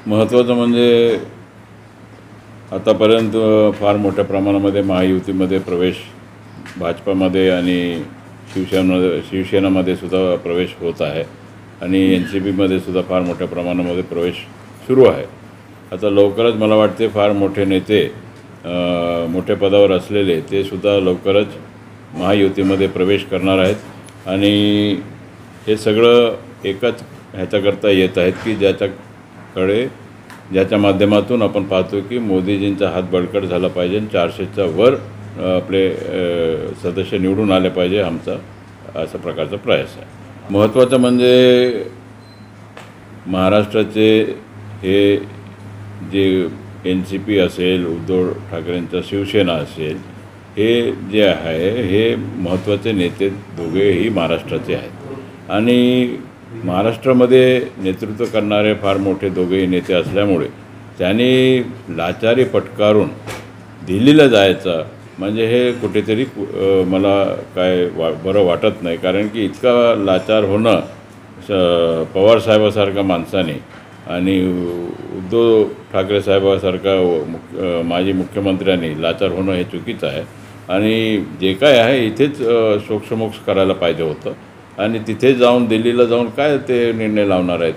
महत्त्वाचं म्हणजे आतापर्यंत फार मोठ्या प्रमाणामध्ये महायुतीमध्ये प्रवेश भाजपामध्ये आणि शिवसेनामध्ये सुद्धा प्रवेश होत आहे आणि NCPमध्ये सुद्धा फार मोठ्या प्रमाणामध्ये प्रवेश सुरू आहे। आता लवकरच मला वाटते फार मोठे नेते मोठ्या पदावर असलेले ते सुद्धा लवकरच महायुतीमध्ये प्रवेश करणार आहेत आणि हे सगळं एकच ह्याच्याकरता येत आहेत की ज्याच्या माध्यमातून आपण पाहतो की मोदीजींचा हात बळकट झाला पाहिजे, 400च्या वर आपले सदस्य निवडून आले पाहिजे, आमचा अशा प्रकारचा प्रयास आहे। महत्त्वाचं म्हणजे महाराष्ट्राचे हे जे NCP असेल, उद्धव ठाकरेंचा शिवसेना असेल, हे जे आहे हे महत्त्वाचे नेते दोघेही महाराष्ट्राचे आहेत आणि महाराष्ट्रामध्ये नेतृत्व करणारे फार मोठे दोघेही नेते असल्यामुळे त्यांनी लाचारी पत्करून दिल्लीला जायचं म्हणजे हे कुठेतरी मला काय बरं वाटत नाही। कारण की इतका लाचार होणं पवार साहेबासारख्या माणसाने आणि उद्धव ठाकरे साहेबासारखा माजी मुख्यमंत्र्यांनी लाचार होणं हे चुकीचं आहे आणि जे काय आहे इथेच सोक्षमोक्ष करायला पाहिजे होतं आणि तिथे जाऊन दिल्लीला जाऊन काय ते निर्णय लावणार आहेत।